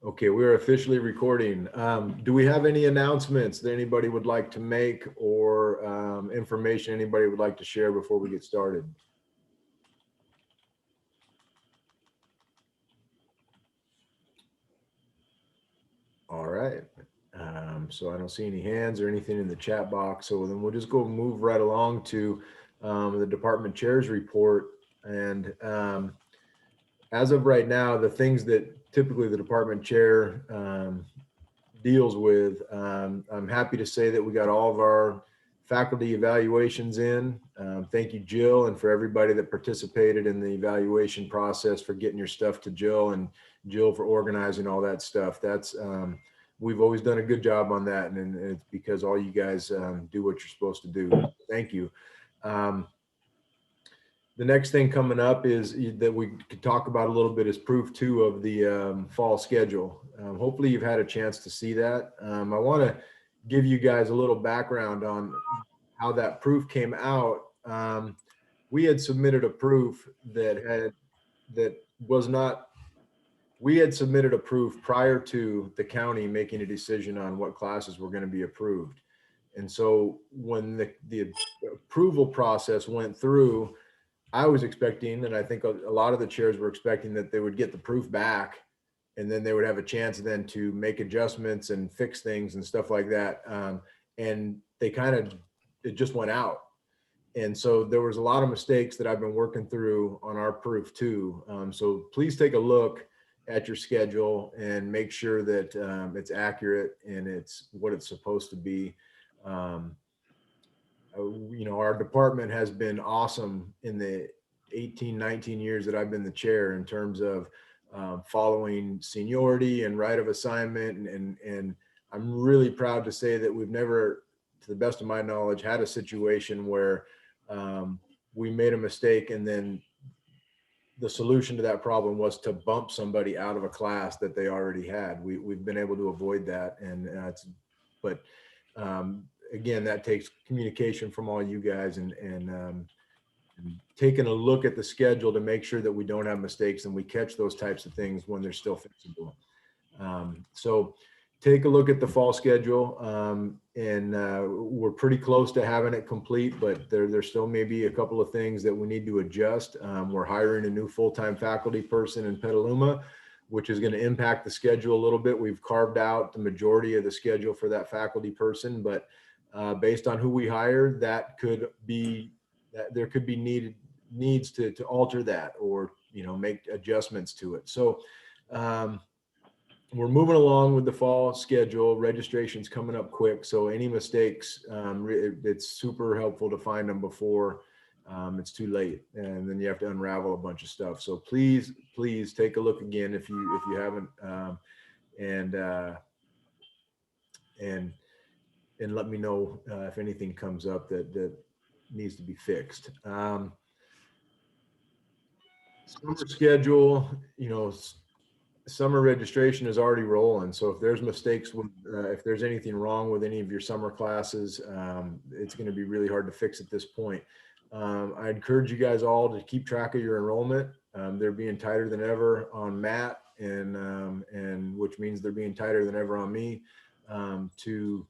Okay, we're officially recording. Do we have any announcements that anybody would like to make or information anybody would like to share before we get started? All right. So I don't see any hands or anything in the chat box. So then we'll just go move right along to the department chair's report. And as of right now, the things that typically the department chair deals with, I'm happy to say that we got all of our faculty evaluations in. Thank you, Jill, and for everybody that participated in the evaluation process, for getting your stuff to Jill, and Jill for organizing all that stuff. That's we've always done a good job on that, and it's because all you guys do what you're supposed to do. Thank you. The next thing coming up is that we could talk about a little bit is proof 2 of the fall schedule. Hopefully you've had a chance to see that. I want to give you guys a little background on how that proof came out. We had submitted a proof that was not, we had submitted a proof prior to the county making a decision on what classes were going to be approved. And so when the approval process went through, I was expecting, and I think a lot of the chairs were expecting, that they would get the proof back and then they would have a chance then to make adjustments and fix things and stuff like that. And they it just went out. And so there was a lot of mistakes that I've been working through on our proof too. So please take a look at your schedule and make sure that it's accurate and it's what it's supposed to be. Our department has been awesome in the 18, 19 years that I've been the chair in terms of following seniority and right of assignment. And I'm really proud to say that we've never, to the best of my knowledge, had a situation where we made a mistake and then the solution to that problem was to bump somebody out of a class that they already had. We've been able to avoid that. And again, that takes communication from all you guys and taking a look at the schedule to make sure that we don't have mistakes and we catch those types of things when they're still fixable. So take a look at the fall schedule, and we're pretty close to having it complete, but there still may be a couple of things that we need to adjust. We're hiring a new full-time faculty person in Petaluma, which is going to impact the schedule a little bit. We've carved out the majority of the schedule for that faculty person, but based on who we hire, there could be needs to alter that or make adjustments to it. So we're moving along with the fall schedule. Registration's coming up quick, so any mistakes, it's super helpful to find them before it's too late, and then you have to unravel a bunch of stuff. So please take a look again if you haven't, and let me know if anything comes up that needs to be fixed. Summer schedule, summer registration is already rolling. So if there's mistakes with, if there's anything wrong with any of your summer classes, it's going to be really hard to fix at this point. I encourage you guys all to keep track of your enrollment. They're being tighter than ever on Matt, and which means they're being tighter than ever on me, to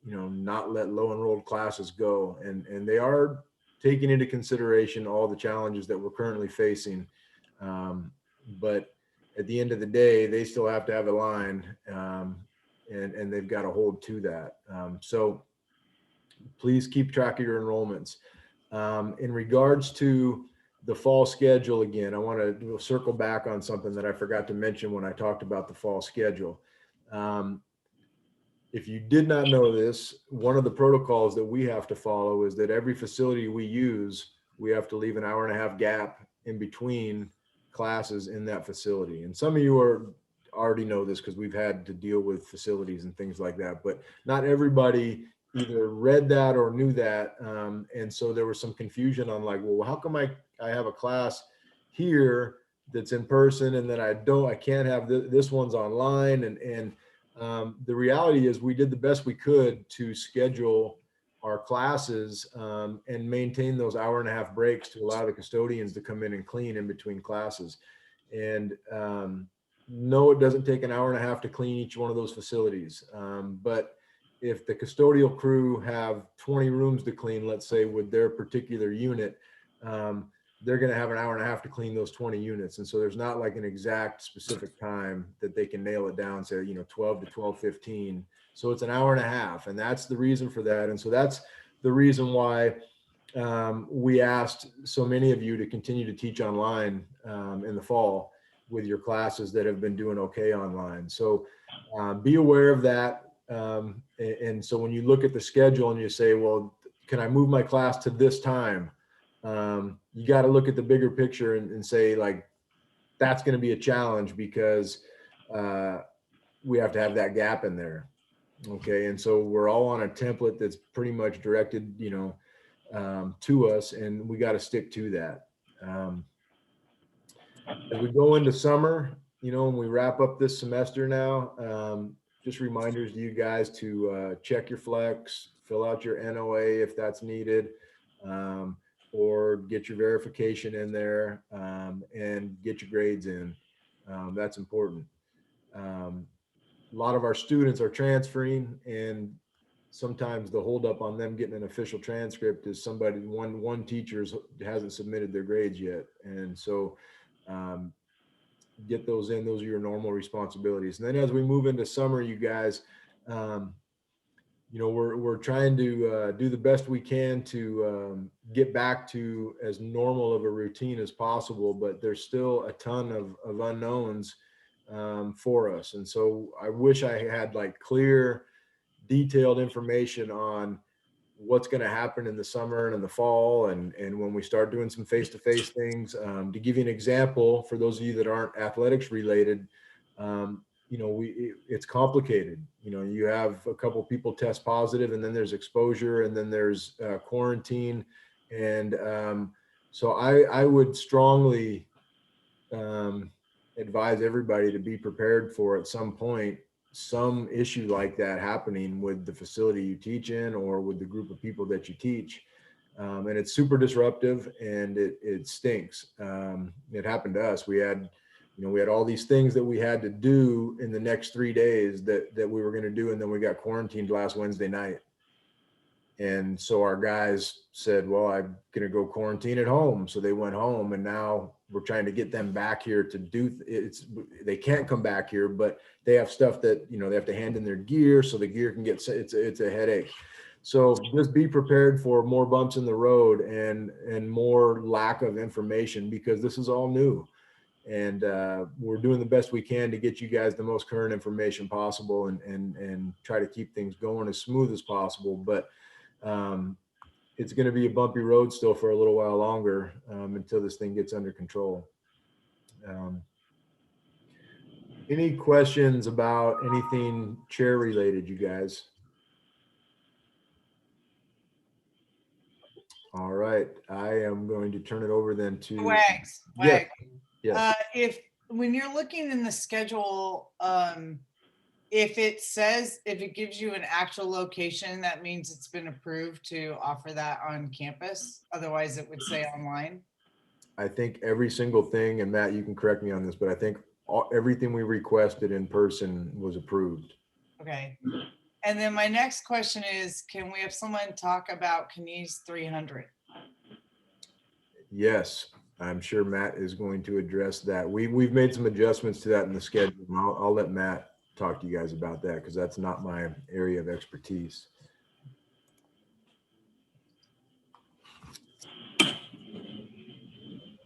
not let low enrolled classes go. And they are taking into consideration all the challenges that we're currently facing. But at the end of the day, they still have to have a line, and they've got to hold to that. So please keep track of your enrollments. In regards to the fall schedule, again, I want to circle back on something that I forgot to mention when I talked about the fall schedule. If you did not know this, one of the protocols that we have to follow is that every facility we use, we have to leave an 1.5 hour gap in between classes in that facility. And some of you already know this because we've had to deal with facilities and things like that, but not everybody either read that or knew that. And so there was some confusion on like, well, how come I have a class here that's in person and then I can't have this one's online. And the reality is we did the best we could to schedule our classes and maintain those 1.5 hour breaks to allow the custodians to come in and clean in between classes. And No, it doesn't take an hour and a half to clean each one of those facilities. But if the custodial crew have 20 rooms to clean, let's say with their particular unit, they're going to have an hour and a half to clean those 20 units. And so there's not like an exact specific time that they can nail it down, say, 12 to 12:15. So it's an hour and a half. And that's the reason for that. And so that's the reason why we asked so many of you to continue to teach online in the fall with your classes that have been doing okay online. So be aware of that. And so when you look at the schedule and you say, well, can I move my class to this time? You got to look at the bigger picture and say, like, that's going to be a challenge because we have to have that gap in there. Okay. And so we're all on a template that's pretty much directed, to us, and we got to stick to that. As we go into summer, and we wrap up this semester now, just reminders to you guys to check your flex, fill out your NOA if that's needed, or get your verification in there, and get your grades in. That's important. A lot of our students are transferring, and sometimes the holdup on them getting an official transcript is one teacher hasn't submitted their grades yet. And so get those in. Those are your normal responsibilities. And then as we move into summer, you guys, we're trying to do the best we can to get back to as normal of a routine as possible, but there's still a ton of unknowns for us. And so I wish I had like clear, detailed information on what's going to happen in the summer and in the fall, and when we start doing some face-to-face things. To give you an example, for those of you that aren't athletics related, it's complicated. You have a couple people test positive, and then there's exposure, and then there's quarantine. And so I would strongly advise everybody to be prepared for, at some point, some issue like that happening with the facility you teach in or with the group of people that you teach. And it's super disruptive, and it stinks. It happened to us. We had all these things that we had to do in the next 3 days that we were going to do. And then we got quarantined last Wednesday night. And so our guys said, well, I'm going to go quarantine at home. So they went home, and now we're trying to get them back here to do they can't come back here, but they have stuff that, they have to hand in their gear. So the gear can get, it's a headache. So just be prepared for more bumps in the road and more lack of information, because this is all new. And we're doing the best we can to get you guys the most current information possible and try to keep things going as smooth as possible. But it's going to be a bumpy road still for a little while longer, until this thing gets under control. Any questions about anything chair related, you guys? All right, I am going to turn it over then to Wags. Yes. When you're looking in the schedule, if it gives you an actual location, that means it's been approved to offer that on campus. Otherwise it would say online. I think every single thing, and Matt, you can correct me on this, but I think everything we requested in person was approved. Okay. And then my next question is, can we have someone talk about Knees 300? Yes, I'm sure Matt is going to address that. We've made some adjustments to that in the schedule. And I'll let Matt talk to you guys about that, because that's not my area of expertise.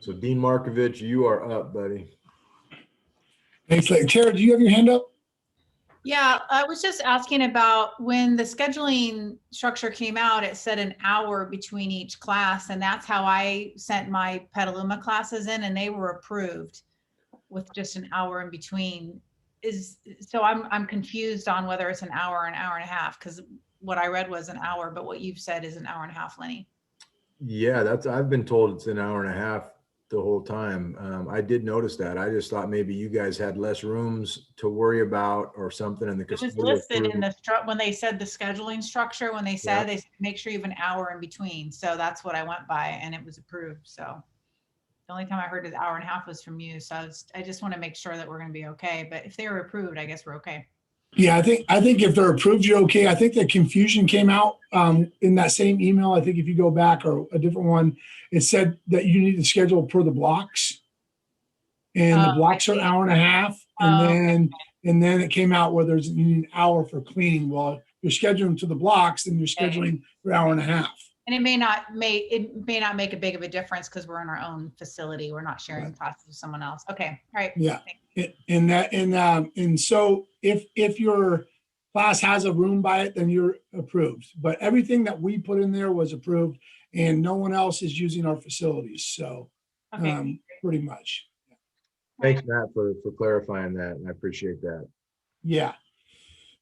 So Dean Markovich, you are up, buddy. Thanks. Chair, do you have your hand up? Yeah, I was just asking about when the scheduling structure came out, it said an hour between each class, and that's how I sent my Petaluma classes in, and they were approved with just an hour in between. So I'm confused on whether it's an hour or an hour and a half, because what I read was an hour, but what you've said is an hour and a half, Lenny. Yeah, I've been told it's an hour and a half the whole time. I did notice that. I just thought maybe you guys had less rooms to worry about or something. And it was listed in the when they said the scheduling structure, when they said, they said, make sure you have an hour in between. So that's what I went by, and it was approved. So The only time I heard an hour and a half was from you. So I just want to make sure that we're going to be okay. But if they were approved, I guess we're okay. Yeah, I think if they're approved, you're okay. I think the confusion came out in that same email. I think if you go back or a different one, it said that you need to schedule per the blocks. And the Oh, I blocks are an see. hour and a half. Oh, And then it came out where there's an hour for cleaning. Well, you're scheduling to the blocks, then you're scheduling for an hour and a half. and it may not make a big of a difference because we're in our own facility. We're not sharing Right. classes with someone else. Okay. All right. Yeah. Thanks. And so if your class has a room by it, then you're approved. But everything that we put in there was approved, and no one else is using our facilities. So Okay. pretty much. Thanks, Matt, for clarifying that. I appreciate that. Yeah.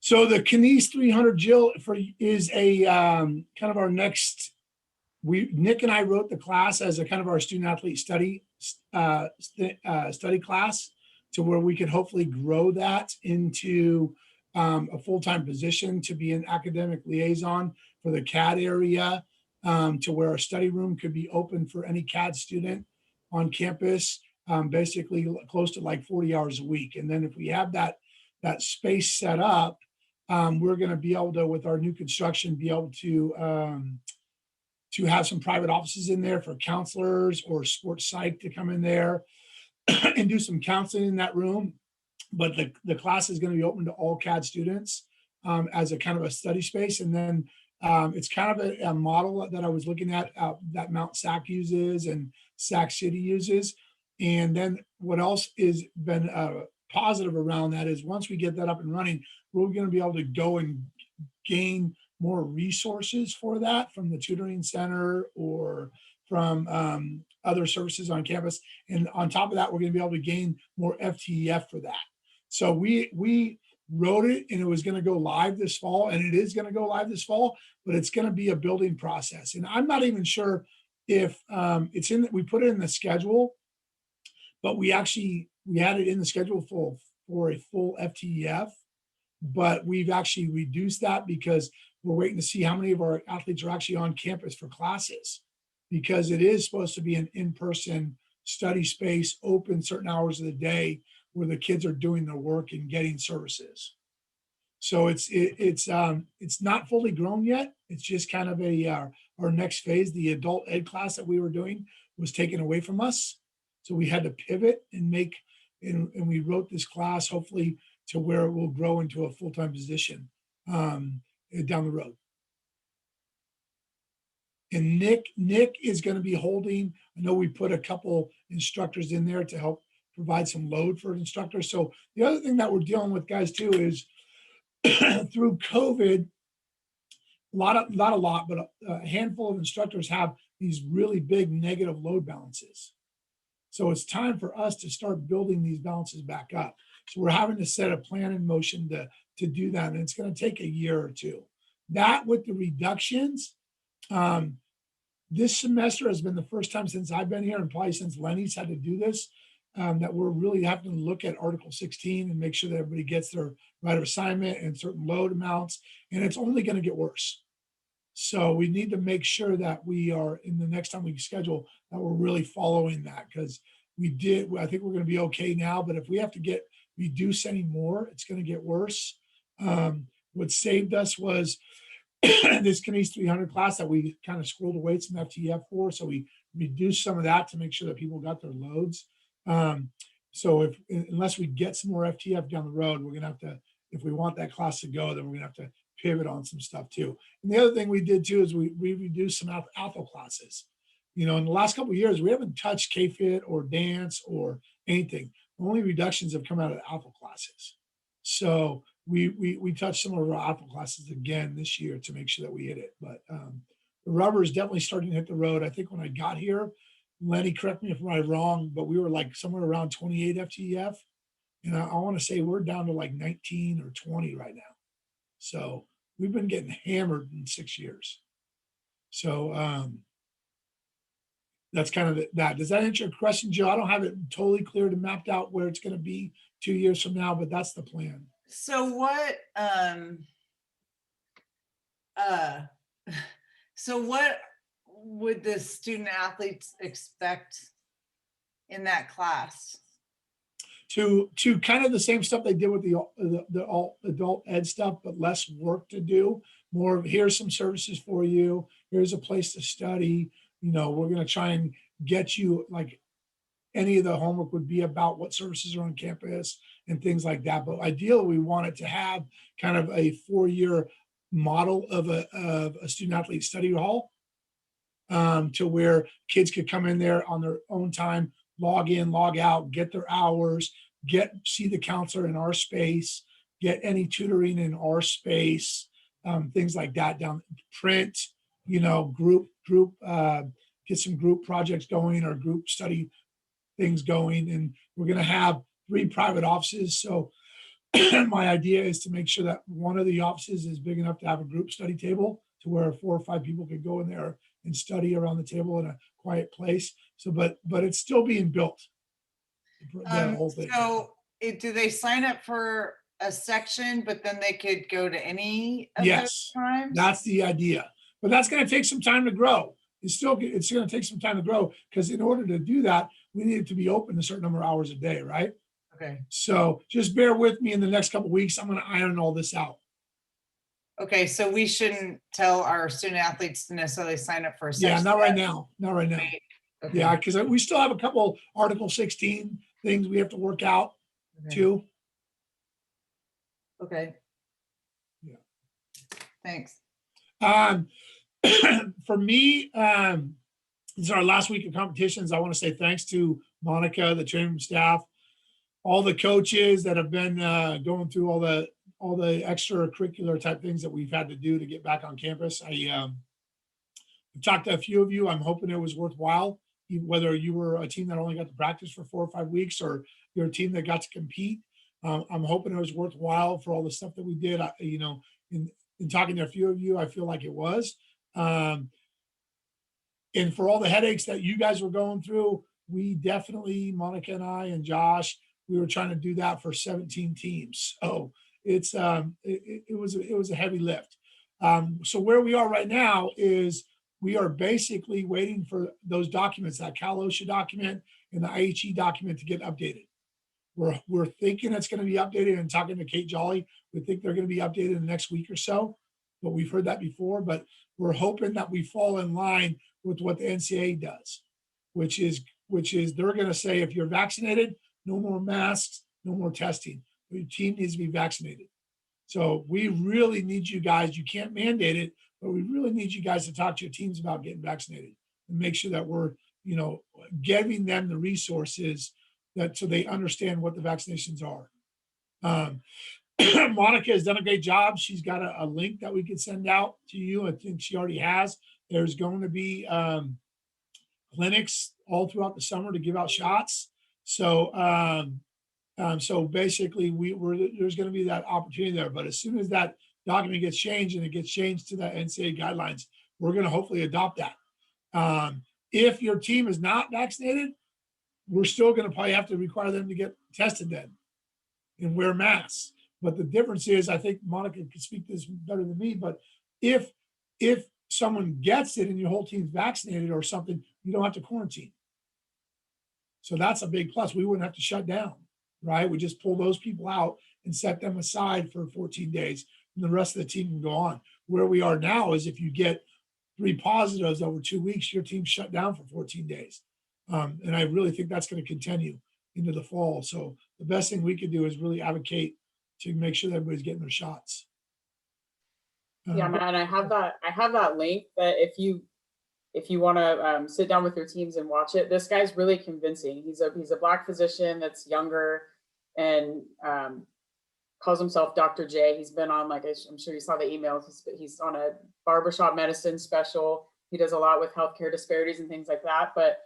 So the Kines 300 Jill is a kind of our next. Nick and I wrote the class as a kind of our student athlete study class, to where we could hopefully grow that into a full-time position to be an academic liaison for the CAD area, to where our study room could be open for any CAD student on campus, basically close to like 40 hours a week. And then if we have that space set up, we're going to be able to, with our new construction, be able to have some private offices in there for counselors or sports psych to come in there and do some counseling in that room. But the class is going to be open to all CAD students as a kind of a study space. And then it's kind of a model that I was looking at that Mount SAC uses and Sac City uses. And then what else is been positive around that is once we get that up and running, we're going to be able to go and gain more resources for that from the tutoring center or from other services on campus. And on top of that, we're going to be able to gain more FTEF for that. So we wrote it and it was going to go live this fall, and it is going to go live this fall, but it's going to be a building process. And I'm not even sure if it's in, we put it in the schedule, but we had it in the schedule for a full FTEF, but we've actually reduced that because we're waiting to see how many of our athletes are actually on campus for classes, because it is supposed to be an in-person study space, open certain hours of the day where the kids are doing their work and getting services. So it's not fully grown yet. It's just kind of our next phase. The adult ed class that we were doing was taken away from us. So we had to pivot and and we wrote this class hopefully to where it will grow into a full-time position down the road. And Nick is going to be holding, I know we put a couple instructors in there to help provide some load for instructors. So the other thing that we're dealing with, guys, too, is through COVID, but a handful of instructors have these really big negative load balances. So it's time for us to start building these balances back up. So we're having to set a plan in motion to do that. And it's going to take a year or two. That with the reductions, this semester has been the first time since I've been here, and probably since Lenny's had to do this, that we're really having to look at Article 16 and make sure that everybody gets their right of assignment and certain load amounts. And it's only going to get worse. So we need to make sure that we are, in the next time we schedule, that we're really following that, because I think we're going to be okay now, but if we have to reduce any more, it's going to get worse. What saved us was this Kines 300 class that we kind of squirreled away some FTF for. So we reduced some of that to make sure that people got their loads. So unless we get some more FTF down the road, we're going to have to, if we want that class to go, then we're going to have to pivot on some stuff too. And the other thing we did too is we reduced some alpha classes. In the last couple of years, we haven't touched K-Fit or dance or anything. Only reductions have come out of alpha classes. So we touched some of our alpha classes again this year to make sure that we hit it. But the rubber is definitely starting to hit the road. I think when I got here, Lenny, correct me if I'm wrong, but we were like somewhere around 28 FTEF. And I want to say we're down to like 19 or 20 right now. So we've been getting hammered in 6 years. So that's kind of that. Does that answer your question, Joe? I don't have it totally clear to mapped out where it's going to be 2 years from now, but that's the plan. So what so what would the student athletes expect in that class? To kind of the same stuff they did with the all adult ed stuff, but less work to do. More of, here's some services for you. Here's a place to study. You know, we're going to try and get you, like, any of the homework would be about what services are on campus and things like that. But ideally, we want it to have kind of a 4-year model of a student athlete study hall, to where kids could come in there on their own time, log in, log out, get their hours, see the counselor in our space, get any tutoring in our space, things like that, down print, you know, group, get some group projects going or group study things going. And we're going to have 3 private offices. So my idea is to make sure that one of the offices is big enough to have a group study table to where 4 or 5 people could go in there and study around the table in a quiet place. So, but it's still being built. The whole thing. So do they sign up for a section, but then they could go to any of Yes, those times? that's the idea. But that's going to take some time to grow. It's going to take some time to grow, because in order to do that, we need it to be open a certain number of hours a day, right? Okay. So just bear with me in the next couple of weeks. I'm going to iron all this out. Okay, so we shouldn't tell our student athletes to necessarily sign up for a section. Yeah, not right now. Not right now. Wait, okay, Yeah, because we still have a couple Article 16 things we have to work out okay, too. Okay. Yeah. Thanks. For me, this is our last week of competitions. I want to say thanks to Monica, the training room staff, all the coaches that have been going through all the extracurricular type things that we've had to do to get back on campus. I talked to a few of you. I'm hoping it was worthwhile, whether you were a team that only got to practice for 4 or 5 weeks, or you're a team that got to compete. I'm hoping it was worthwhile for all the stuff that we did. You know, in talking to a few of you, I feel like it was. And for all the headaches that you guys were going through, we definitely, Monica and I and Josh, we were trying to do that for 17 teams. So it's it was a heavy lift. So where we are right now is we are basically waiting for those documents, that Cal OSHA document and the IHE document, to get updated. We're thinking it's going to be updated, and talking to Kate Jolly, we think they're going to be updated in the next week or so. But we've heard that before, but we're hoping that we fall in line with what the NCAA does, which is they're going to say, if you're vaccinated, no more masks, no more testing. Your team needs to be vaccinated. So we really need you guys. You can't mandate it, but we really need you guys to talk to your teams about getting vaccinated and make sure that we're, you know, giving them the resources that, so they understand what the vaccinations are. Monica has done a great job. She's got a link that we could send out to you. I think she already has. There's going to be clinics all throughout the summer to give out shots. So so basically there's going to be that opportunity there. But as soon as that document gets changed and it gets changed to the NCAA guidelines, we're going to hopefully adopt that. If your team is not vaccinated, we're still going to probably have to require them to get tested then and wear masks. But the difference is, I think Monica could speak to this better than me, but if someone gets it and your whole team's vaccinated or something, you don't have to quarantine. So that's a big plus. We wouldn't have to shut down, right? We just pull those people out and set them aside for 14 days, and the rest of the team can go on. Where we are now is, if you get 3 positives over 2 weeks, your team's shut down for 14 days. And I really think that's going to continue into the fall. So the best thing we could do is really advocate to make sure that everybody's getting their shots. Yeah, man, I have that link that if you want to sit down with your teams and watch it, this guy's really convincing. He's a Black physician that's younger and calls himself Dr. J. He's been on, like, I'm sure you saw the emails. He's on a barbershop medicine special. He does a lot with healthcare disparities and things like that. But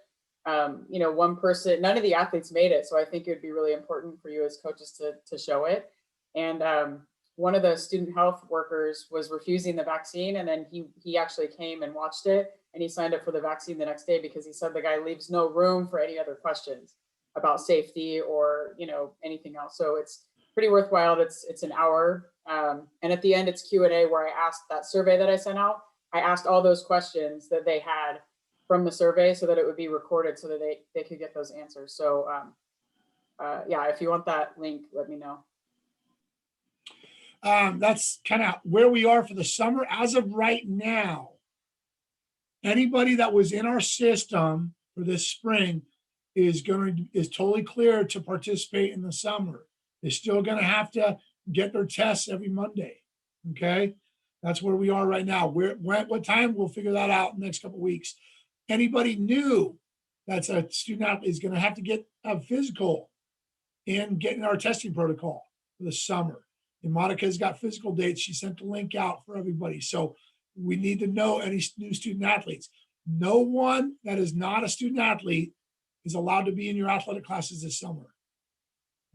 you know, one person, none of the athletes made it. So I think it would be really important for you as coaches to show it. And one of the student health workers was refusing the vaccine, and then he actually came and watched it, and he signed up for the vaccine the next day, because he said the guy leaves no room for any other questions about safety or, you know, anything else. So it's pretty worthwhile. It's an hour, and at the end it's Q&A, where I asked that survey that I sent out. I asked all those questions that they had from the survey so that it would be recorded so that they could get those answers. So yeah, if you want that link, let me know. That's kind of where we are for the summer. As of right now, anybody that was in our system for this spring is totally clear to participate in the summer. They're still going to have to get their tests every Monday. Okay. That's where we are right now. What time? We'll figure that out in the next couple of weeks. Anybody new that's a student athlete is going to have to get a physical and get in our testing protocol for the summer. And Monica's got physical dates. She sent the link out for everybody. So we need to know any new student athletes. No one that is not a student athlete is allowed to be in your athletic classes this summer.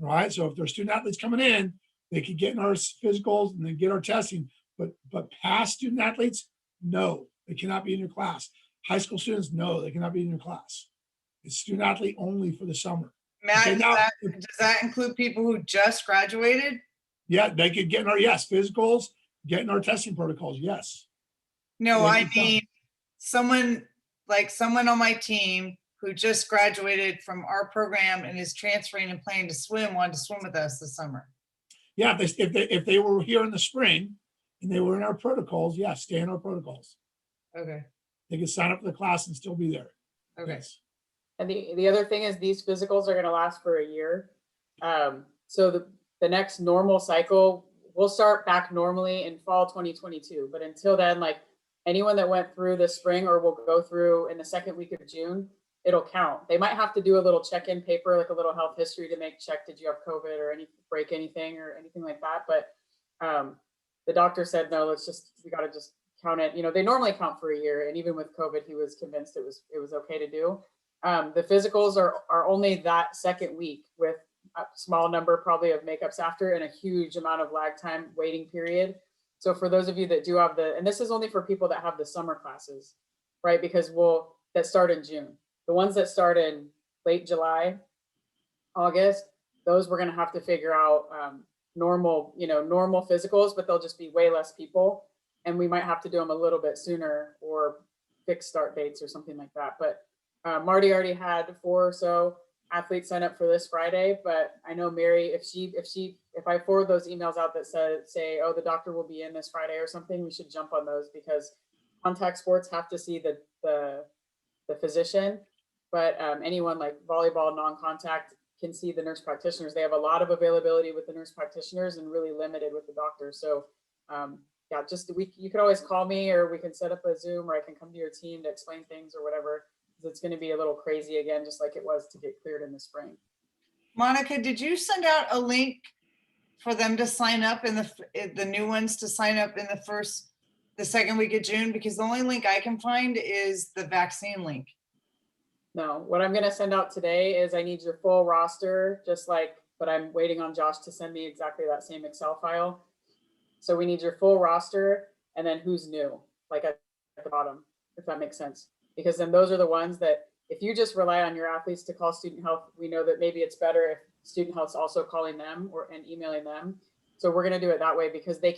All right. So if there's student athletes coming in, they could get in our physicals and then get our testing. But past student athletes, no, they cannot be in your class. High school students, no, they cannot be in your class. It's student athlete only for the summer. Matt, Okay, now, does that include people who just graduated? yeah, they could get in our, yes, physicals, get in our testing protocols, yes. No, Yeah, I it's done. mean, someone on my team who just graduated from our program and is transferring and planning to swim, wanted to swim with us this summer. Yeah, if they were here in the spring and they were in our protocols, yeah, stay in our protocols. Okay, They could sign up for the class and still be there. okay. Yes. And the other thing is these physicals are going to last for a year. So the next normal cycle, we'll start back normally in fall 2022. But until then, like anyone that went through this spring or will go through in the second week of June, it'll count. They might have to do a little check-in paper, like a little health history to make check, did you have COVID or break anything or anything like that. But the doctor said, no, we got to just count it. You know, they normally count for a year. And even with COVID, he was convinced it was okay to do. The physicals are only that second week with a small number probably of makeups after and a huge amount of lag time waiting period. So for those of you that do have and this is only for people that have the summer classes, right? Because that start in June. The ones that start in late July, August, those we're going to have to figure out normal physicals, but they'll just be way less people. And we might have to do them a little bit sooner or fixed start dates or something like that. But Marty already had 4 or so athletes sign up for this Friday, but I know Mary, if I forward those emails out that say, oh, the doctor will be in this Friday or something, we should jump on those because contact sports have to see the physician, but anyone like volleyball non-contact can see the nurse practitioners. They have a lot of availability with the nurse practitioners and really limited with the doctors. So yeah, you can always call me or we can set up a Zoom or I can come to your team to explain things or whatever. It's going to be a little crazy again, just like it was to get cleared in the spring. Monica, did you send out a link for them to sign up in the new ones to sign up in the second week of June? Because the only link I can find is the vaccine link. No, what I'm going to send out today is I need your full roster, but I'm waiting on Josh to send me exactly that same Excel file. So we need your full roster and then who's new, like at the bottom, if that makes sense. Because then those are the ones that if you just rely on your athletes to call student health, we know that maybe it's better if student health's also calling them and emailing them. So we're going to do it that way because they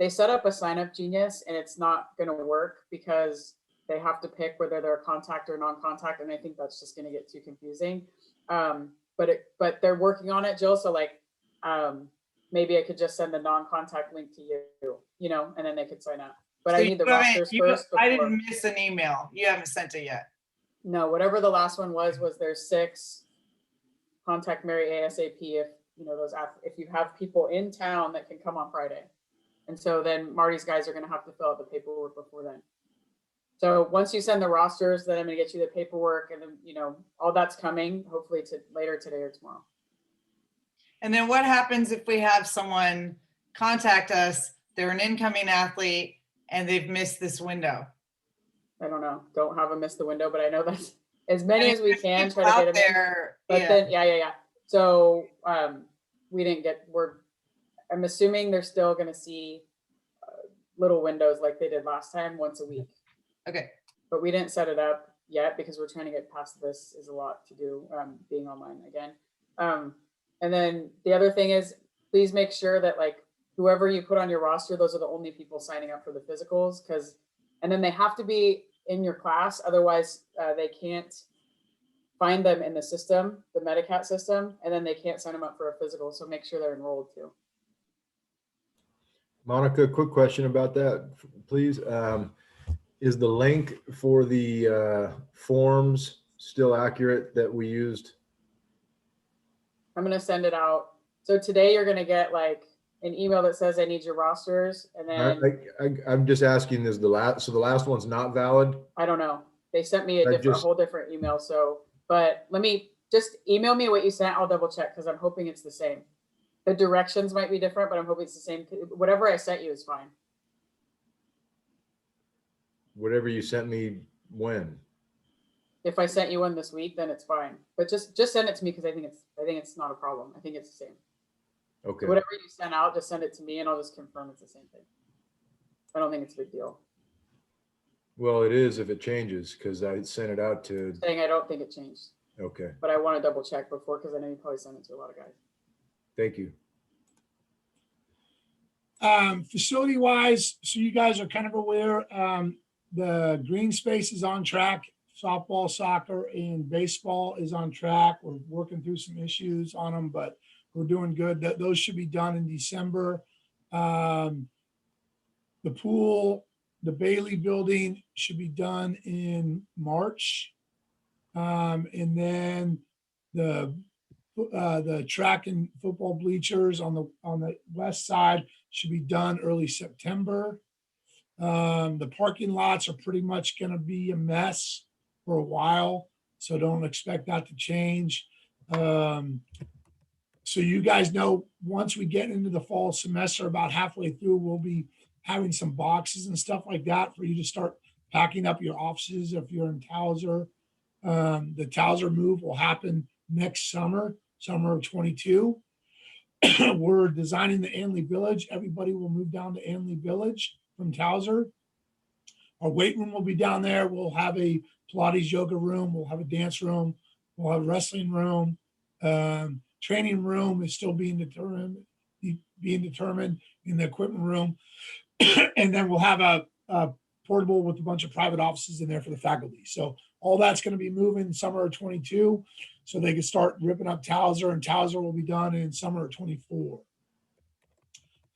set up a sign up Genius and it's not going to work because they have to pick whether they're contact or non-contact. And I think that's just going to get too confusing. But they're working on it, Jill. So maybe I could just send the non-contact link to you, and then they could sign up. But So I need the rosters first. I didn't miss an email. You haven't sent it yet. No, whatever the last one was there's 6. Contact Mary ASAP if if you have people in town that can come on Friday. And so then Marty's guys are going to have to fill out the paperwork before then. So once you send the rosters, then I'm going to get you the paperwork and then, all that's coming hopefully later today or tomorrow. And then what happens if we have someone contact us, they're an incoming athlete and they've missed this window? I don't know. Don't have them miss the window, but I know that's as many as we can try to get them there. But then, yeah. So I'm assuming they're still going to see little windows like they did last time, once a week. Okay. But we didn't set it up yet because we're trying to get past this is a lot to do, being online again. And then the other thing is, please make sure that whoever you put on your roster, those are the only people signing up for the physicals and then they have to be in your class. Otherwise, they can't find them in the system, the Medicat system, and then they can't sign them up for a physical. So make sure they're enrolled too. Monica, quick question about that, please. Is the link for the forms still accurate that we used? I'm going to send it out. So today you're going to get like an email that says I need your rosters, and then I'm just asking, is the last one's not valid? I don't know. They sent me a whole different email. So, but let me just email me what you sent. I'll double check because I'm hoping it's the same. The directions might be different, but I'm hoping it's the same. Whatever I sent you is fine. Whatever you sent me when? If I sent you one this week, then it's fine. But just send it to me because I think it's not a problem. I think it's the same. Okay. Whatever you send out, just send it to me and I'll just confirm it's the same thing. I don't think it's a big deal. Well, it is if it changes, because I sent it out to. Saying I don't think it changed. Okay. But I want to double check before because I know you probably sent it to a lot of guys. Thank you. Facility wise, so you guys are kind of aware, the green space is on track. Softball, soccer, and baseball is on track. We're working through some issues on them, but we're doing good. Those should be done in December. The pool, the Bailey building should be done in March. And then the track and football bleachers on the west side should be done early September. The parking lots are pretty much going to be a mess for a while, so don't expect that to change. So you guys know, once we get into the fall semester, about halfway through, we'll be having some boxes and stuff like that for you to start packing up your offices if you're in Towser. The Towser move will happen next summer of 22. We're designing the Anley Village. Everybody will move down to Anley Village from Towser. Our weight room will be down there. We'll have a Pilates yoga room. We'll have a dance room. We'll have a wrestling room. Training room is still being determined in the equipment room. And then we'll have a portable with a bunch of private offices in there for the faculty. So all that's going to be moving summer of 22. So they can start ripping up Towser, and Towser will be done in summer of 24.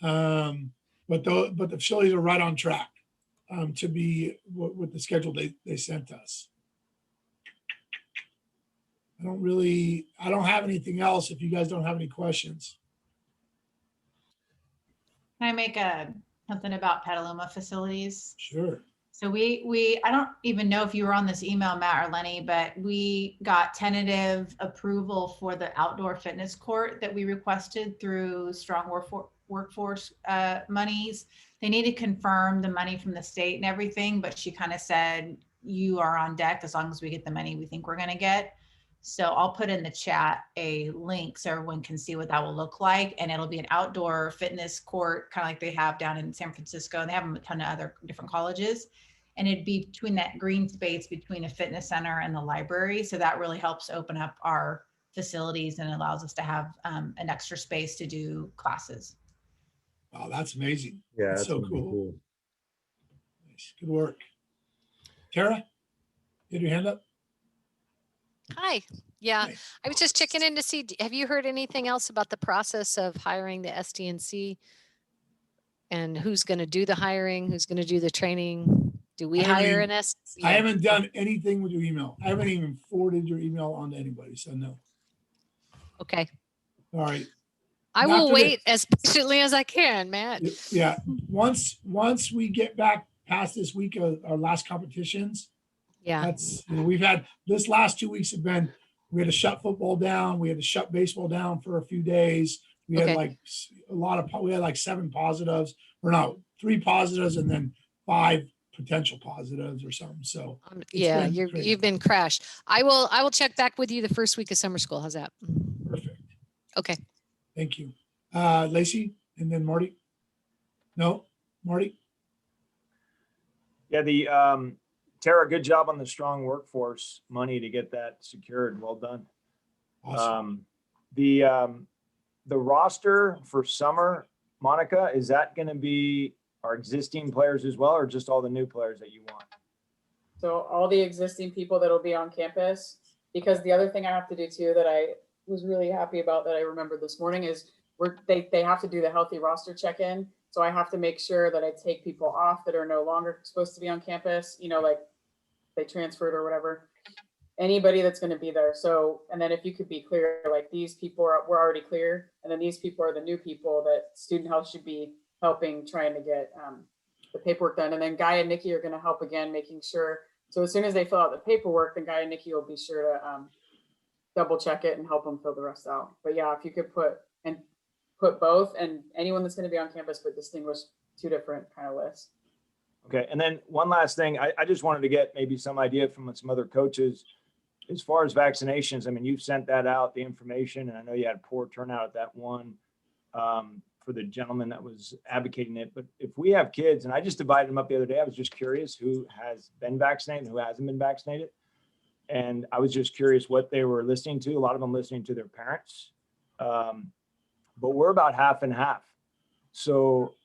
But the facilities are right on track to be with the schedule they sent us. I don't have anything else if you guys don't have any questions. Can I make something about Petaluma facilities? Sure. So I don't even know if you were on this email, Matt or Lenny, but we got tentative approval for the outdoor fitness court that we requested through Strong Workforce monies. They need to confirm the money from the state and everything, but she kind of said, you are on deck as long as we get the money we think we're going to get. So I'll put in the chat a link so everyone can see what that will look like. And it'll be an outdoor fitness court, kind of like they have down in San Francisco. And they have a ton of other different colleges. And it'd be between that green space between a fitness center and the library. So that really helps open up our facilities and allows us to have an extra space to do classes. Wow, that's amazing. Yeah, that's so cool. Nice. Good work. Tara, you had your hand up? Hi. Yeah, Nice. I was just checking in to see, have you heard anything else about the process of hiring the SDNC and who's going to do the hiring, who's going to do the training? Do we hire an SDNC? I haven't done anything with your email. I haven't even forwarded your email on to anybody, so no. Okay. All right. I will wait as patiently as I can, Matt. Yeah. Once we get back past this week of our last competitions, that's, we've had this last 2 weeks we had to shut football down. We had to shut baseball down for a few days. We had we had like 7 positives, or no, 3 positives and then 5 potential positives or something. So yeah, you've been crashed. I will check back with you the first week of summer school. How's that? Perfect. Okay. Thank you. Lacey and then Marty. No, Marty. Yeah, Tara, good job on the strong workforce money to get that secured. Well done. Awesome. The roster for summer, Monica, is that going to be our existing players as well, or just all the new players that you want? So all the existing people that'll be on campus, because the other thing I have to do too that I was really happy about that I remembered this morning is they have to do the healthy roster check-in. So I have to make sure that I take people off that are no longer supposed to be on campus, you know, like they transferred or whatever. Anybody that's going to be there. So, and then if you could be clear, like these people were already clear, and then these people are the new people that student health should be helping, trying to get the paperwork done. And then Guy and Nikki are going to help again, making sure. So as soon as they fill out the paperwork, then Guy and Nikki will be sure to double check it and help them fill the rest out. But yeah, if you could put both, and anyone that's going to be on campus, but distinguish two different kind of lists. Okay, and then one last thing, I just wanted to get maybe some idea from some other coaches as far as vaccinations. I mean, you've sent that out, the information, and I know you had poor turnout at that one for the gentleman that was advocating it. But if we have kids, and I just divided them up the other day, I was just curious who has been vaccinated and who hasn't been vaccinated. And I was just curious what they were listening to. A lot of them listening to their parents. But we're about half and half. So,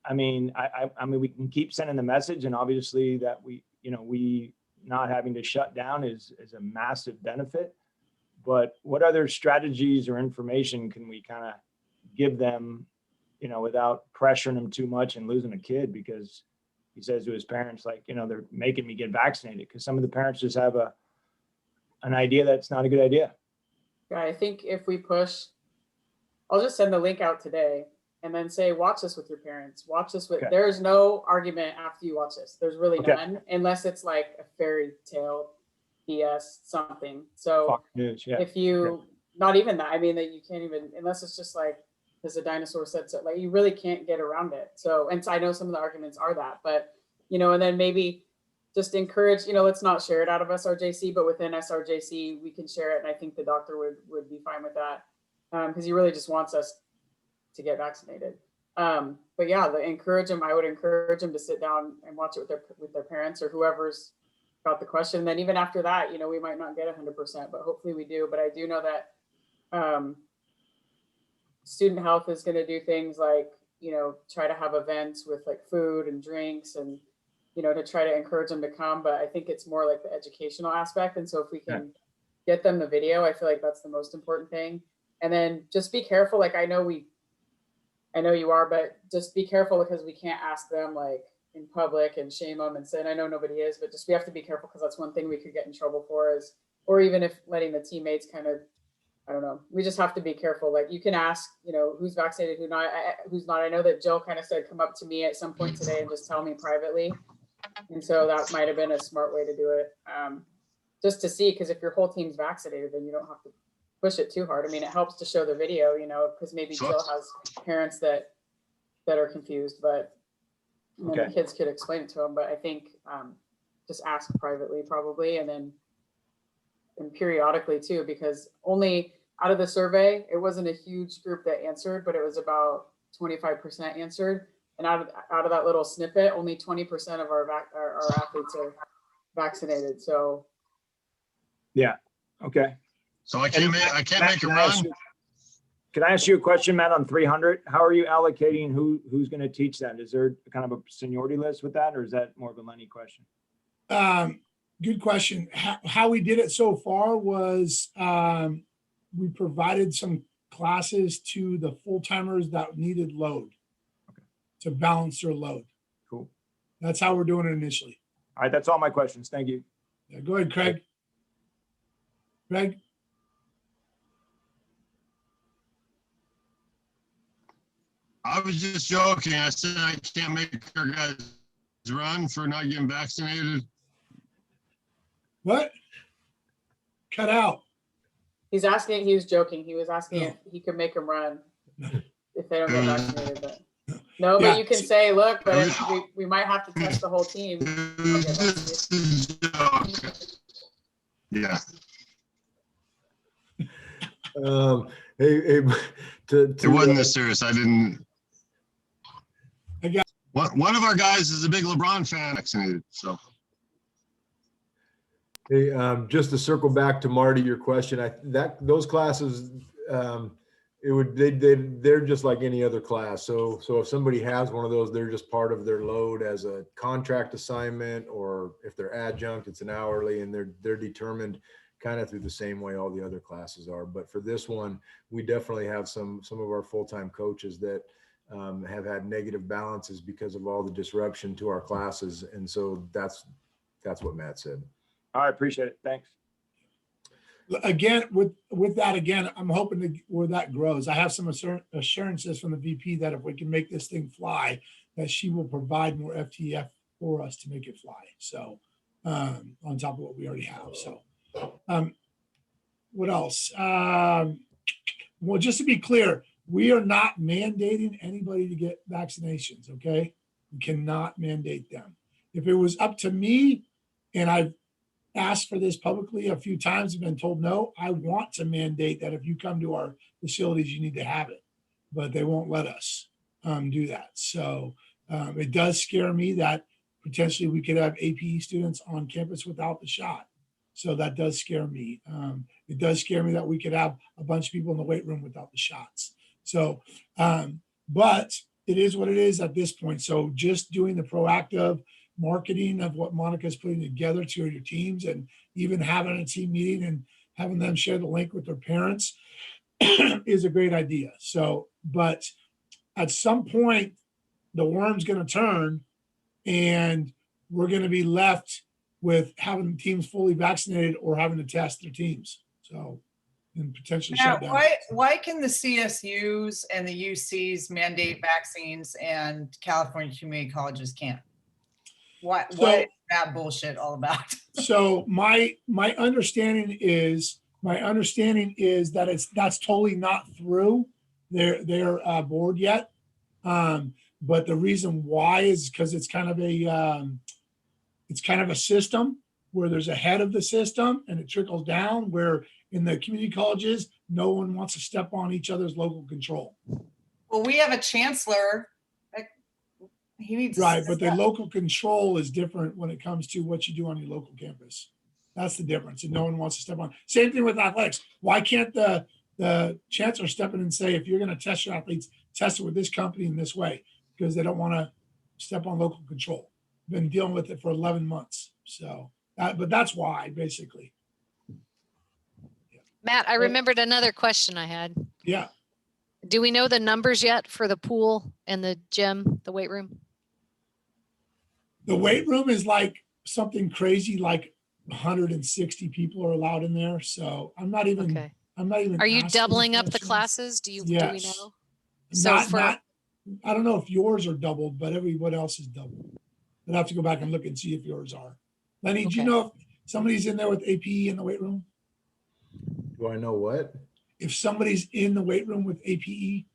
I mean, I mean, we can keep sending the message, and obviously that we not having to shut down is a massive benefit. But what other strategies or information can we kind of give them, without pressuring them too much and losing a kid because he says to his parents, like, they're making me get vaccinated, because some of the parents just have an idea that's not a good idea. Yeah, I think if we push, I'll just send the link out today and then say, watch this with your parents. Watch this with, there's no argument after you watch this. There's really none, unless it's like a fairy tale BS something. So Fox News, yeah. If you, not even that, I mean, that you can't even, unless it's just like, as a dinosaur said, so like, you really can't get around it. So, and so I know some of the arguments are that, but, and then maybe just encourage, let's not share it out of SRJC, but within SRJC, we can share it. And I think the doctor would be fine with that. Because he really just wants us to get vaccinated. But yeah, I would encourage them to sit down and watch it with their parents or whoever's got the question. And then even after that, we might not get 100%, but hopefully we do. But I do know that student health is going to do things like, try to have events with like food and drinks and, to try to encourage them to come. But I think it's more like the educational aspect. And so if we can get them the video, I feel like that's the most important thing. And then just be careful. Like, I know you are, but just be careful because we can't ask them like in public and shame them and say, and I know nobody is, but just, we have to be careful because that's one thing we could get in trouble for is, or even if letting the teammates kind of, I don't know, we just have to be careful. Like you can ask, who's vaccinated, who's not. I know that Jill kind of said, come up to me at some point today and just tell me privately. And so that might've been a smart way to do it. Just to see, because if your whole team's vaccinated, then you don't have to push it too hard. I mean, it helps to show the video, because maybe Jill has parents that are confused, but then the kids could explain it to them. But I think just ask privately probably, and periodically too, because only out of the survey, it wasn't a huge group that answered, but it was about 25% answered. And out of that little snippet, only 20% of our athletes are vaccinated. So yeah, okay. So I can't make a run. Can I ask you a question, Matt, on 300? How are you allocating who's going to teach that? Is there kind of a seniority list with that, or is that more of a Lenny question? Good question. How we did it so far was we provided some classes to the full-timers that needed load to balance their load. Cool. That's how we're doing it initially. All right, that's all my questions. Thank you. Yeah, go ahead, Craig. Craig? I was just joking. I said I can't make our guys run for not getting vaccinated. What? Cut out. he's asking, he was joking. He was asking if he could make them run if they don't get vaccinated. But no, but you can say, look, but we might have to test the whole team. Yeah. It wasn't this serious. I didn't. I got one of our guys is a big LeBron fan, vaccinated. So. Hey, just to circle back to Marty, your question, those classes, they're just like any other class. So if somebody has one of those, they're just part of their load as a contract assignment, or if they're adjunct, it's an hourly, and they're determined kind of through the same way all the other classes are. But for this one, we definitely have some of our full-time coaches that have had negative balances because of all the disruption to our classes. And so that's what Matt said. I appreciate it. Thanks. Again, with that, again, I'm hoping to where that grows. I have some assurances from the VP that if we can make this thing fly, that she will provide more FTF for us to make it fly. So on top of what we already have. So what else? Well, just to be clear, we are not mandating anybody to get vaccinations, okay? We cannot mandate them. If it was up to me, and I've asked for this publicly a few times, have been told no, I want to mandate that if you come to our facilities, you need to have it, but they won't let us do that. So it does scare me that potentially we could have APE students on campus without the shot. So that does scare me. It does scare me that we could have a bunch of people in the weight room without the shots. So, but it is what it is at this point. So just doing the proactive marketing of what Monica's putting together to your teams, and even having a team meeting and having them share the link with their parents is a great idea. So, but at some point, the worm's going to turn and we're going to be left with having teams fully vaccinated or having to test their teams. So, and potentially Now, shut down. why can the CSUs and the UCs mandate vaccines and California community colleges can't? What is that bullshit all about? So my understanding is that that's totally not through their board yet. But the reason why is because it's kind of a system where there's a head of the system and it trickles down, where in the community colleges, no one wants to step on each other's local control. Well, we have a chancellor. He needs Right, but the local control is different when it comes to what you do on your local campus. That's the difference, and no one wants to step on. Same thing with athletics. Why can't the chancellor step in and say, if you're going to test your athletes, test it with this company in this way? Because they don't want to step on local control. Been dealing with it for 11 months. So, but that's why, basically. Matt, I remembered another question I had. Yeah. Do we know the numbers yet for the pool and the gym, the weight room? The weight room is like something crazy, like 160 people are allowed in there. So I'm not even. Okay. Are you doubling up the classes? Do we know? So I don't know if yours are doubled, but everyone else is doubled. I'd have to go back and look and see if yours are. Lenny, do you know if somebody's in there with APE in the weight room? Do I know what? If somebody's in the weight room with APE?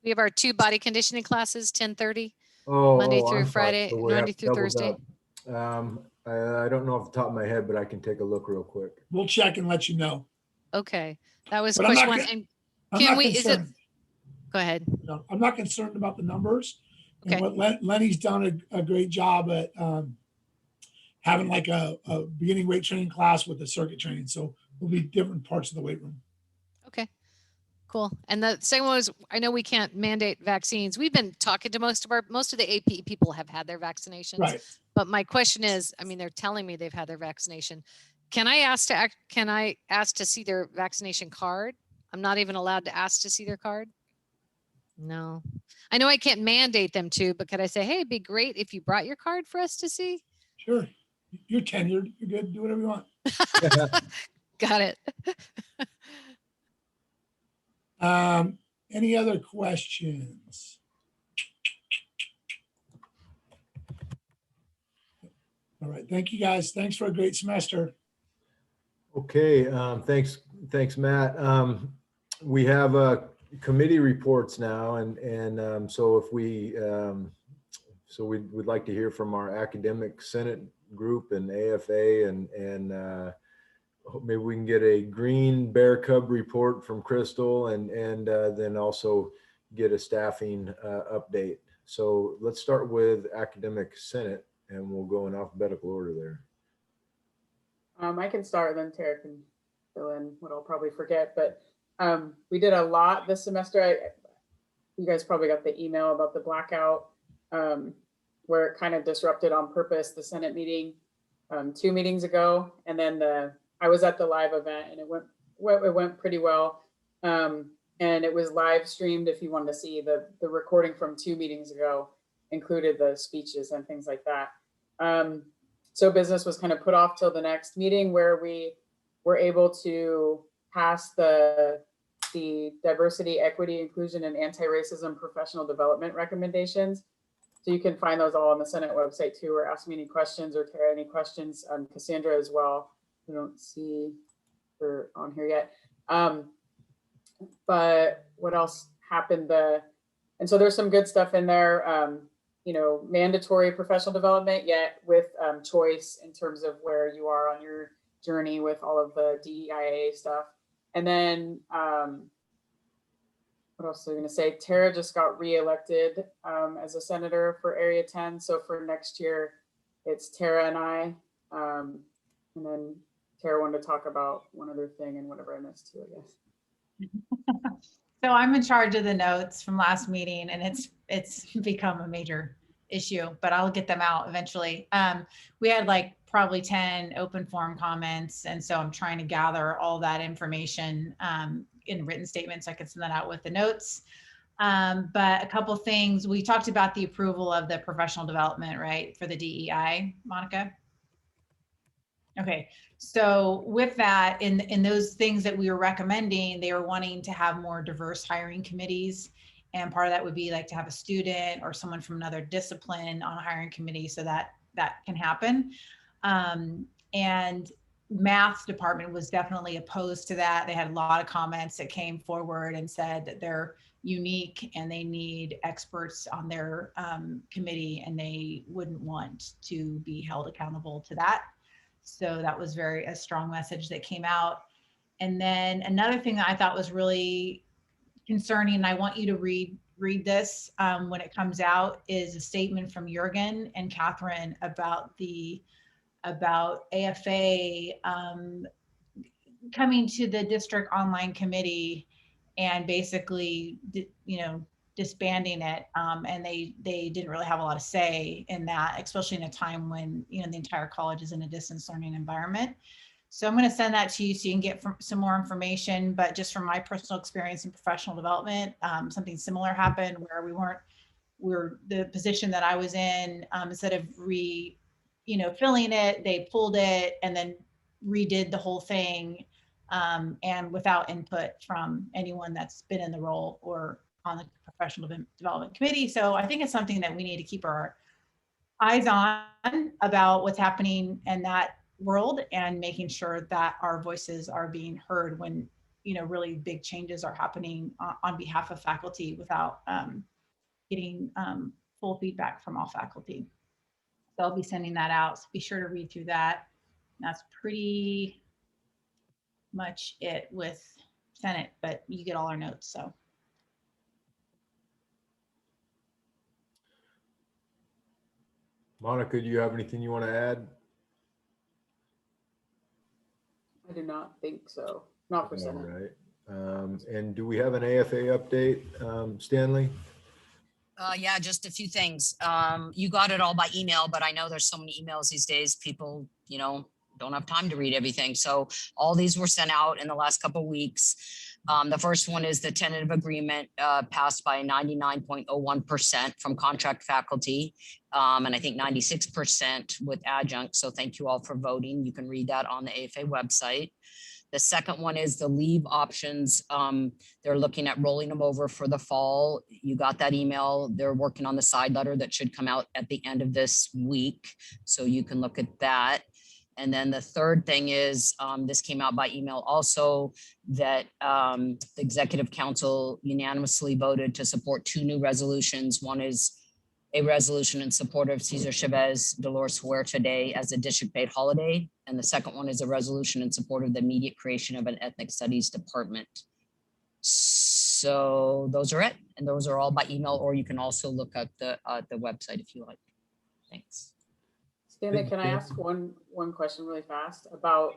We have our 2 body conditioning classes, 10:30, Oh, Monday through I'm sorry. Friday, So we Monday have through doubled Thursday. up. I don't know off the top of my head, but I can take a look real quick. We'll check and let you know. Okay, that was But I'm question not one. con- And I'm can not we? Is it? concerned. Go ahead. No, I'm not concerned about the numbers. And Okay. what Lenny's done a great job at having like a beginning weight training class with a circuit training. So there'll be different parts of the weight room. Okay, cool. And the second one was, I know we can't mandate vaccines. We've been talking to most of the APE people have had their vaccinations. Right. But my question is, I mean, they're telling me they've had their vaccination. Can I ask to see their vaccination card? I'm not even allowed to ask to see their card. No, I know I can't mandate them to, but could I say, hey, it'd be great if you brought your card for us to see? Sure. You're tenured. You're good. Do whatever you want. Got it. Any other questions? All right. Thank you, guys. Thanks for a great semester. Okay. Thanks, Matt. We have committee reports now, and so if we'd like to hear from our academic senate group and AFA, and maybe we can get a green bear cub report from Crystal, and then also get a staffing update. So let's start with academic senate, and we'll go in alphabetical order there. I can start, then Tara can fill in what I'll probably forget. But We did a lot this semester. You guys probably got the email about the blackout, where it kind of disrupted on purpose the Senate meeting 2 meetings ago, and then I was at the live event, and it went pretty well. And it was live streamed. If you wanted to see the recording from 2 meetings ago, included the speeches and things like that. So business was kind of put off till the next meeting, where we were able to pass the diversity, equity, inclusion, and anti-racism professional development recommendations. So you can find those all on the Senate website too, or ask me any questions, or Tara any questions, Cassandra as well. We don't see her on here yet. But what else happened? And so there's some good stuff in there. You know, mandatory professional development, yet with choice in terms of where you are on your journey with all of the DEIA stuff. And then what else was I going to say? Tara just got reelected as a senator for Area 10. So for next year, it's Tara and I. And then Tara wanted to talk about one other thing, and whatever I missed too, I guess. So I'm in charge of the notes from last meeting, and it's become a major issue, but I'll get them out eventually. We had like probably 10 open forum comments, and so I'm trying to gather all that information in written statements. I can send that out with the notes. But a couple things, we talked about the approval of the professional development, right, for the DEI, Monica? Okay, so with that, in those things that we were recommending, they were wanting to have more diverse hiring committees. And part of that would be like to have a student or someone from another discipline on a hiring committee, so that can happen. And math department was definitely opposed to that. They had a lot of comments that came forward and said that they're unique and they need experts on their committee, and they wouldn't want to be held accountable to that. So that was a strong message that came out. And then another thing that I thought was really concerning, and I want you to read this when it comes out, is a statement from Jürgen and Catherine about AFA coming to the district online committee and basically, disbanding it. And they didn't really have a lot of say in that, especially in a time when, the entire college is in a distance learning environment. So I'm going to send that to you so you can get some more information. But just from my personal experience in professional development, something similar happened where the position that I was in, instead of filling it, they pulled it and then redid the whole thing, and without input from anyone that's been in the role or on the professional development committee. So I think it's something that we need to keep our eyes on about what's happening in that world, and making sure that our voices are being heard when really big changes are happening on behalf of faculty without getting full feedback from all faculty. So I'll be sending that out, so be sure to read through that. That's pretty much it with Senate, but you get all our notes. So Monica, do you have anything you want to add? I do not think so. Not for All Senate. right. And do we have an AFA update, Stanley? Yeah, just a few things. You got it all by email, but I know there's so many emails these days. People, don't have time to read everything. So all these were sent out in the last couple of weeks. The first one is the tentative agreement passed by 99.01% from contract faculty, and I think 96% with adjunct. So thank you all for voting. You can read that on the AFA website. The second one is the leave options. They're looking at rolling them over for the fall. You got that email. They're working on the side letter that should come out at the end of this week. So you can look at that. And then the third thing is, this came out by email also, that the Executive Council unanimously voted to support 2 new resolutions. One is a resolution in support of Cesar Chavez Dolores Huerta Day as a district paid holiday. And the second one is a resolution in support of the immediate creation of an ethnic studies department. So those are it. And those are all by email, or you can also look at the website if you like. Thanks. Stanley, can I ask one question really fast about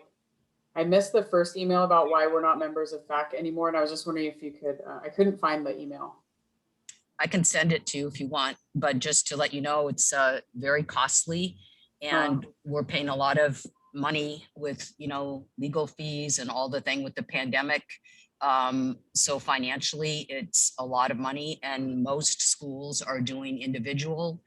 I missed the first email about why we're not members of FAC anymore. And I was just wondering if you could, I couldn't find the email. I can send it to you if you want, but just to let you know, it's very costly, and we're paying a lot of money with, you know, legal fees and all the thing with the pandemic. So financially, it's a lot of money, and most schools are doing individual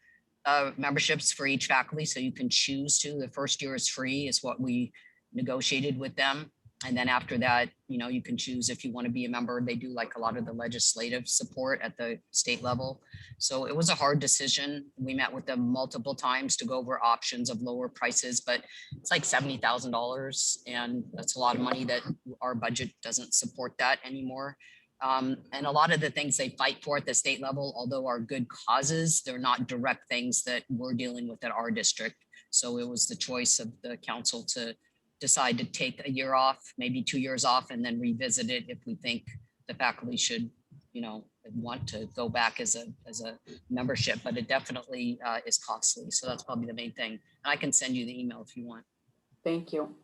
memberships for each faculty. So you can choose to. The first year is free, is what we negotiated with them. And then after that, you know, you can choose if you want to be a member. They do like a lot of the legislative support at the state level. So it was a hard decision. We met with them multiple times to go over options of lower prices, but it's like $70,000. And that's a lot of money that our budget doesn't support that anymore. And a lot of the things they fight for at the state level, although are good causes, they're not direct things that we're dealing with at our district. So it was the choice of the council to decide to take a year off, maybe 2 years off, and then revisit it if we think the faculty should, you know, want to go back as a membership. But it definitely is costly. So that's probably the main thing. And I can send you the email if you want. Thank you.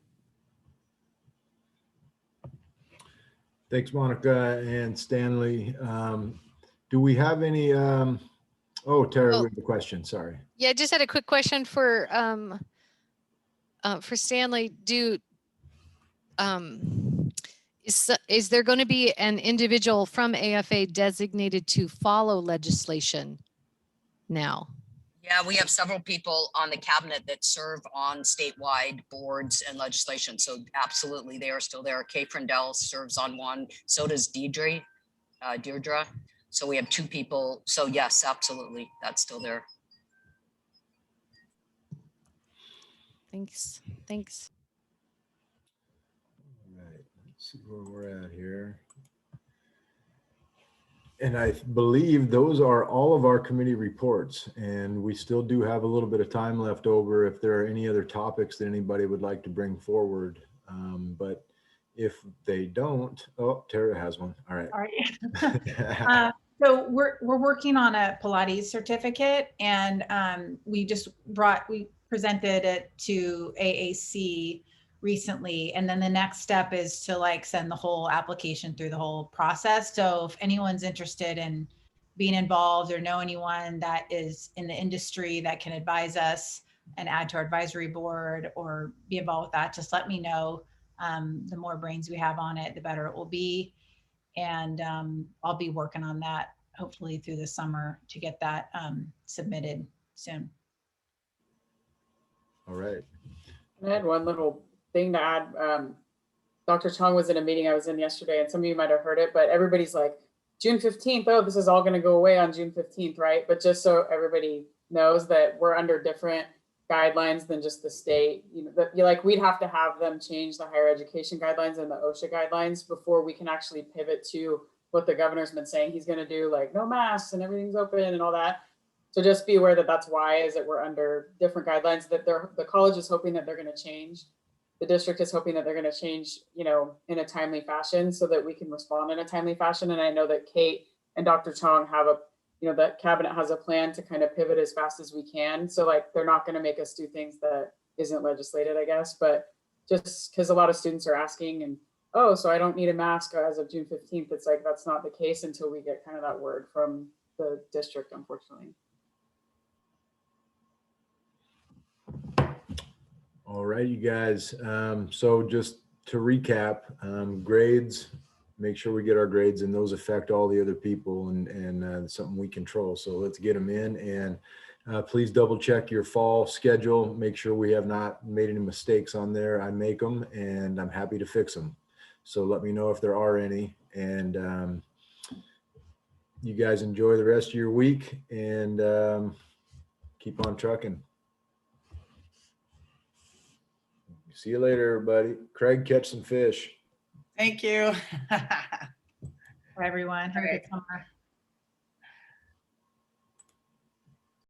Thanks, Monica and Stanley. Do we have any, oh, Tara, we have a question, sorry. Yeah, I just had a quick question for Stanley. Is there going to be an individual from AFA designated to follow legislation now? Yeah, we have several people on the cabinet that serve on statewide boards and legislation. So absolutely, they are still there. Kay Frindell serves on one. So does Deirdre. So we have 2 people. So yes, absolutely, that's still there. Thanks. All right, let's see where we're at here. And I believe those are all of our committee reports, and we still do have a little bit of time left over if there are any other topics that anybody would like to bring forward. But if they don't, oh, Tara has one. All right. All right. So we're working on a Pilates certificate, and we presented it to AAC recently. And then the next step is to like send the whole application through the whole process. So if anyone's interested in being involved or know anyone that is in the industry that can advise us and add to our advisory board or be involved with that, just let me know. The more brains we have on it, the better it will be. And I'll be working on that hopefully through the summer to get that submitted soon. All right. I had one little thing to add. Dr. Chong was in a meeting I was in yesterday, and some of you might have heard it, but everybody's like, June 15th, oh, this is all going to go away on June 15th, right? But just so everybody knows that we're under different guidelines than just the state. You know, we'd have to have them change the higher education guidelines and the OSHA guidelines before we can actually pivot to what the governor's been saying he's going to do, like no masks and everything's open and all that. So just be aware that that's why, is that we're under different guidelines that the college is hoping that they're going to change. The district is hoping that they're going to change, you know, in a timely fashion so that we can respond in a timely fashion. And I know that Kate and Dr. Chong have that cabinet has a plan to kind of pivot as fast as we can. So like, they're not going to make us do things that isn't legislated, I guess, but just because a lot of students are asking and, oh, so I don't need a mask as of June 15th. It's like, that's not the case until we get kind of that word from the district, unfortunately. All right, you guys. So just to recap, grades, make sure we get our grades, and those affect all the other people and something we control. So let's get them in, and please double check your fall schedule. Make sure we have not made any mistakes on there. I make them and I'm happy to fix them. So let me know if there are any, and you guys enjoy the rest of your week and keep on trucking. See you later, everybody. Craig, catch some fish. Thank you. For everyone. Have a good summer.